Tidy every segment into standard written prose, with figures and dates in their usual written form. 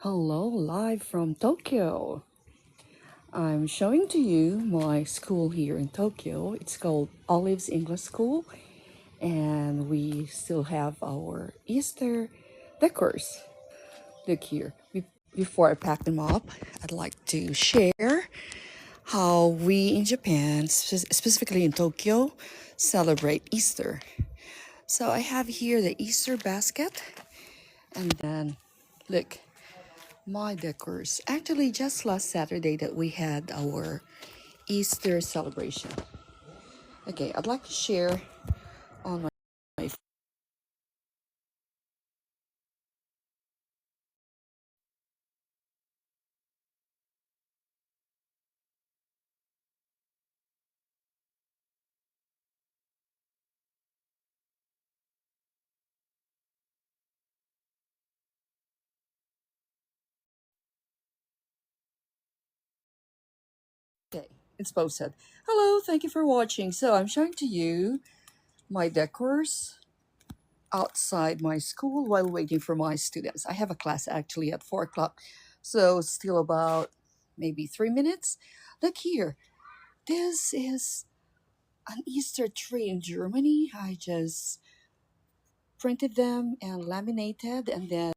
Hello, live from Tokyo. I'm showing to you my school here in Tokyo. It's called Olive's English School, and we still have our Easter decors. Look here. Before I pack them up, I'd like to share how we in Japan, specifically in Tokyo, celebrate Easter. So I have here the Easter basket, and then look, my decors. Actually, just last Saturday that we had our Easter celebration. Okay, I'd like to share on my okay, it's posted. Hello, thank you for watching. So I'm showing to you my decors outside my school while waiting for my students. I have a class actually at 4 o'clock, so still about maybe 3 minutes. Look here, this is an Easter tree in Germany. I just printed them and laminated, and then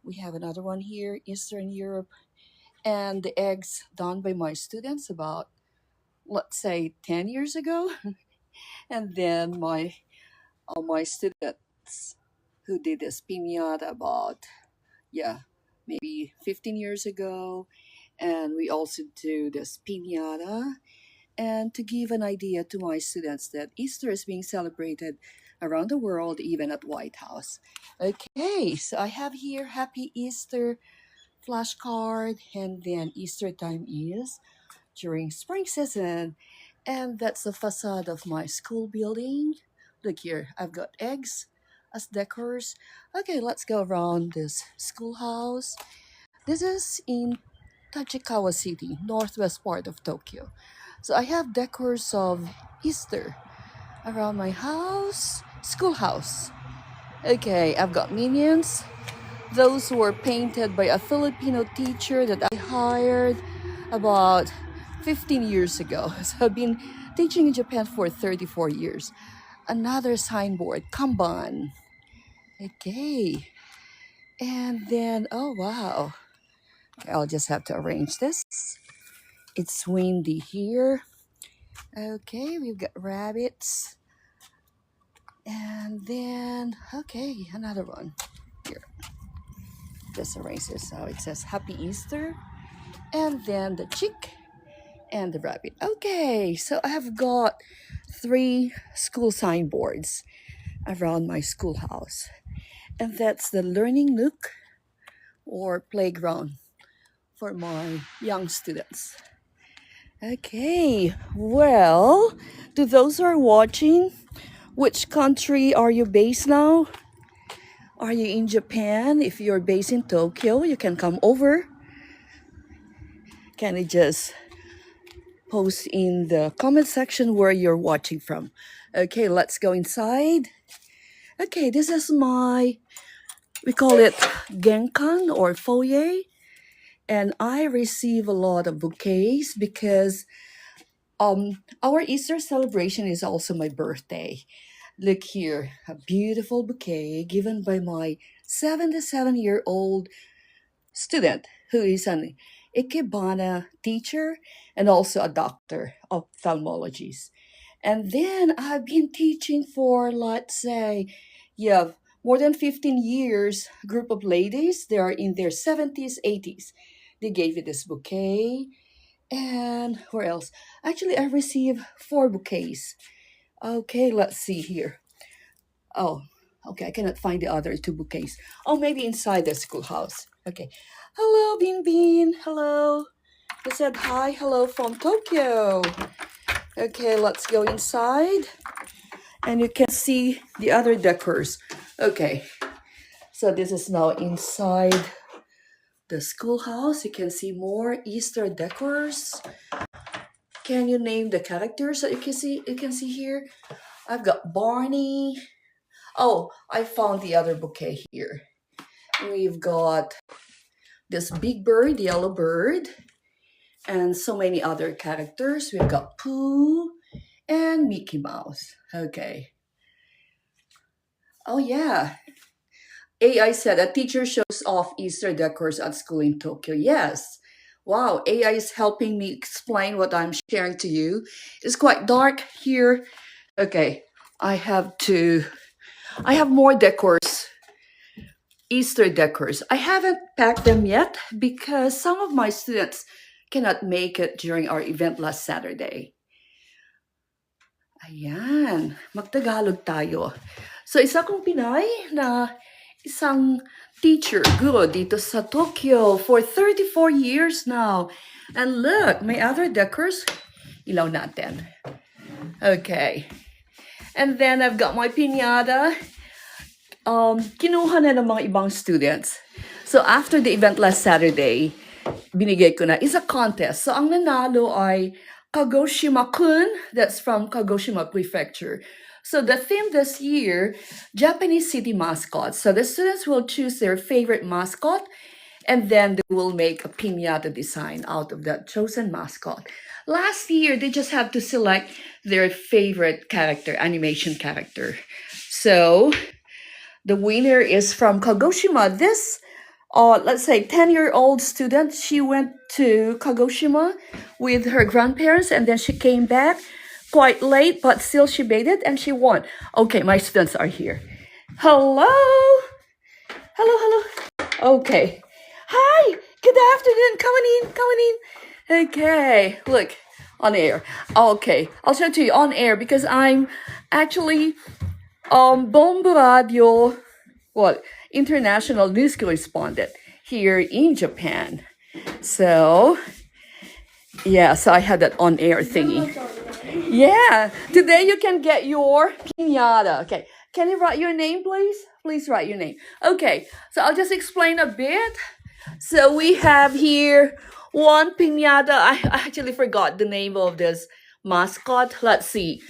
we have another one here, Eastern Europe, and the eggs done by my students about, let's say, 10 years ago. And then my students who did this piñata about, yeah, maybe 15 years ago. And we also do this piñata. And to give an idea to my students that Easter is being celebrated around the world, even at White House. Okay, so I have here Happy Easter flashcard, and then Easter time is during spring season, and that's the facade of my school building. Look here, I've got eggs as decors. Okay, let's go around this schoolhouse. This is in Tachikawa City, northwest part of Tokyo. So I have decors of Easter around my house, schoolhouse. Okay, I've got minions. Those were painted by a Filipino teacher that I hired about 15 years ago. So I've been teaching in Japan for 34 years. Another signboard, Kanban. Okay. And then, oh wow. Okay, I'll just have to arrange this. It's windy here. Okay, we've got rabbits. And then, okay, another one. Here, just erase this. So it says Happy Easter. And then the chick and the rabbit. Okay, so I have got three school signboards around my schoolhouse. And that's the learning nook or playground for my young students. Okay, well, to those who are watching, which country are you based now? Are you in Japan? If you're based in Tokyo, you can come over. Can you just post in the comment section where you're watching from? Okay, let's go inside. Okay, this is we call it genkan or foyer. And I receive a lot of bouquets because our Easter celebration is also my birthday. Look here, a beautiful bouquet given by my 77-year-old student who is an Ikebana teacher and also a doctor of ophthalmologies. And then I've been teaching for, let's say, yeah, more than 15 years. Group of ladies, they are in their 70s, 80s. They gave me this bouquet. And where else? Actually, I received four bouquets. Okay, let's see here. Oh, okay, I cannot find the other two bouquets. Oh, maybe inside the schoolhouse. Okay. Hello, Bean Bean. Hello. They said hi, hello from Tokyo. Okay, let's go inside. And you can see the other decors. Okay, so this is now inside the schoolhouse. You can see more Easter decors. Can you name the characters that you can see here? I've got Barney. Oh, I found the other bouquet here. We've got this big bird, yellow bird, and so many other characters. We've got Pooh and Mickey Mouse. Okay. Oh yeah. AI said a teacher shows off Easter decors at school in Tokyo. Yes. Wow, AI is helping me explain what I'm sharing to you. It's quite dark here. Okay, I have more decors, Easter decors. I haven't packed them yet because some of my students cannot make it during our event last Saturday. Ayan, magtagalog tayo. So, isa kong Pinay na isang teacher, guro dito sa Tokyo for 34 years now. And look, may other decors. Ilaw natin. Okay. And then I've got my piñata. Kinuha na ng mga ibang students. So after the event last Saturday, binigay ko na. It's a contest. So ang nanalo ay Kagoshima-kun. That's from Kagoshima Prefecture. So the theme this year, Japanese city mascots. So the students will choose their favorite mascot and then they will make a piñata design out of that chosen mascot. Last year, they just have to select their favorite character, animation character. So the winner is from Kagoshima. This, let's say, 10-year-old student, she went to Kagoshima with her grandparents and then she came back quite late, but still she made it and she won. Okay, my students are here. Hello? Hello. Okay. Hi, good afternoon. Coming in. Okay, look, on air. Okay, I'll show it to you on air because I'm actually Bombo Radio, international news correspondent here in Japan. So, yeah, so I had that on air thingy. Yeah, today you can get your piñata. Okay, can you write your name, please? Please write your name. Okay, so I'll just explain a bit. So we have here one piñata. I actually forgot the name of this mascot. Let's see.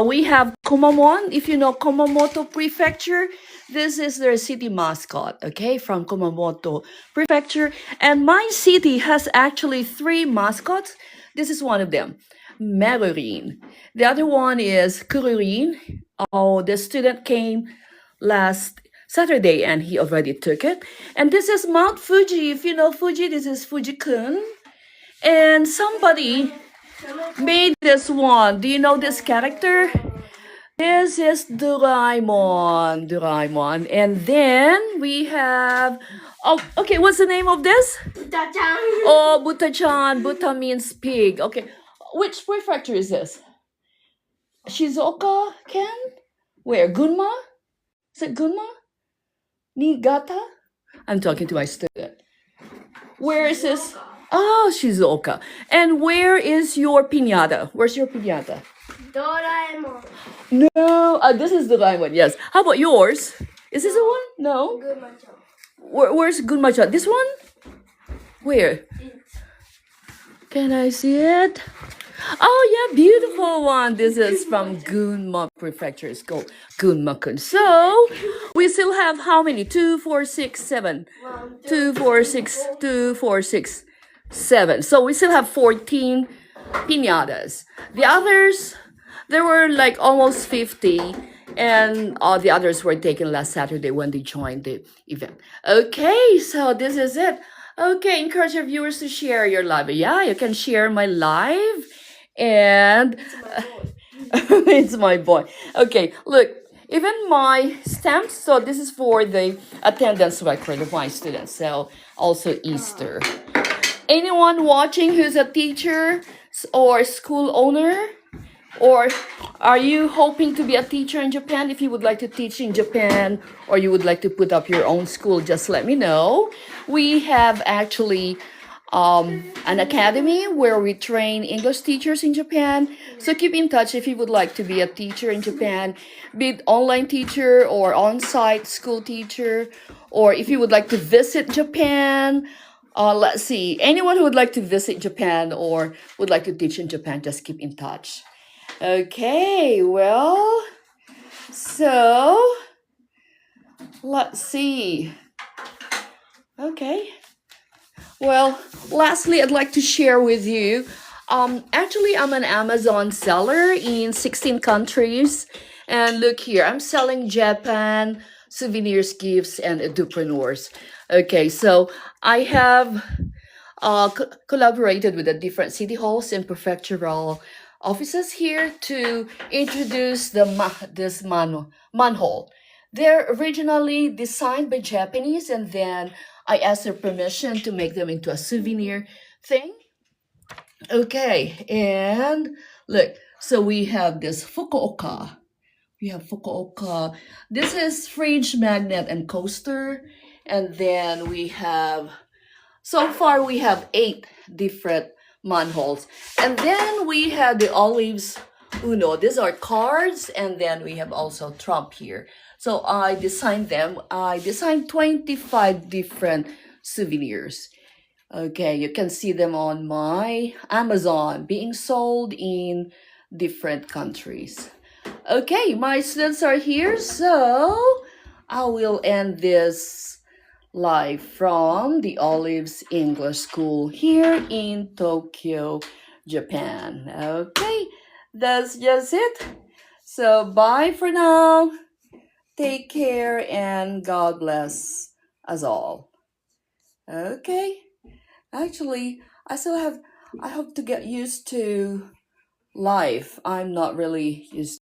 We have Kumamon. If you know Kumamoto Prefecture, this is their city mascot, okay, from Kumamoto Prefecture. And my city has actually 3 mascots. This is one of them, Marilyn. The other one is Kururin. Oh, the student came last Saturday and he already took it. And this is Mount Fuji. If you know Fuji, this is Fuji-kun. And somebody made this one. Do you know this character? This is Doraemon. And then we have, oh, okay, what's the name of this? Buta-chan. Oh, Buta-chan. Buta means pig. Okay, which prefecture is this? Shizuoka, Ken? Where? Gunma? Is it Gunma? Niigata? I'm talking to my student. Where is this? Oh, Shizuoka. And where is your piñata? Where's your piñata? Doraemon. No, this is the right one. Yes. How about yours? Is this the one? No. Gunma-chan. Where's Gunma-chan? This one? Where? Can I see it? Oh yeah, beautiful one. This is from Gunma Prefecture. It's called Gunma-kun. So we still have how many? 2, 4, 6, 7. 2, 4, 6, 2, 4, 6, 7. So we still have 14 piñatas. The others, there were like almost 50. And all the others were taken last Saturday when they joined the event. Okay, so this is it. Okay, encourage your viewers to share your live. Yeah, you can share my live. And it's my boy. Okay, look, even my stamps. So this is for the attendance record of my students. So also Easter. Anyone watching who's a teacher or school owner? Or are you hoping to be a teacher in Japan? If you would like to teach in Japan or you would like to put up your own school, just let me know. We have actually an academy where we train English teachers in Japan. So keep in touch if you would like to be a teacher in Japan, be it online teacher or on-site school teacher, or if you would like to visit Japan. Let's see, anyone who would like to visit Japan or would like to teach in Japan, just keep in touch. Okay, well, so let's see. Okay, Well, lastly, I'd like to share with you. Actually, I'm an Amazon seller in 16 countries. And look here, I'm selling Japan, souvenirs, gifts, and entrepreneurs. Okay, so I have collaborated with the different city halls and prefectural offices here to introduce this manhole. They're originally designed by Japanese, and then I asked their permission to make them into a souvenir thing. Okay, and look, so we have this Fukuoka. We have Fukuoka. This is fridge magnet and coaster, and then we have so far, we have 8 different manholes. And then we have the olives uno. These are cards. And then we have also Trump here. So I designed them. I designed 25 different souvenirs. Okay, you can see them on my Amazon being sold in different countries. Okay, my students are here. So I will end this live from the Olives English School here in Tokyo, Japan. Okay, that's just it. So, bye for now. Take care and God bless us all. Okay, actually, I hope to get used to life. I'm not really used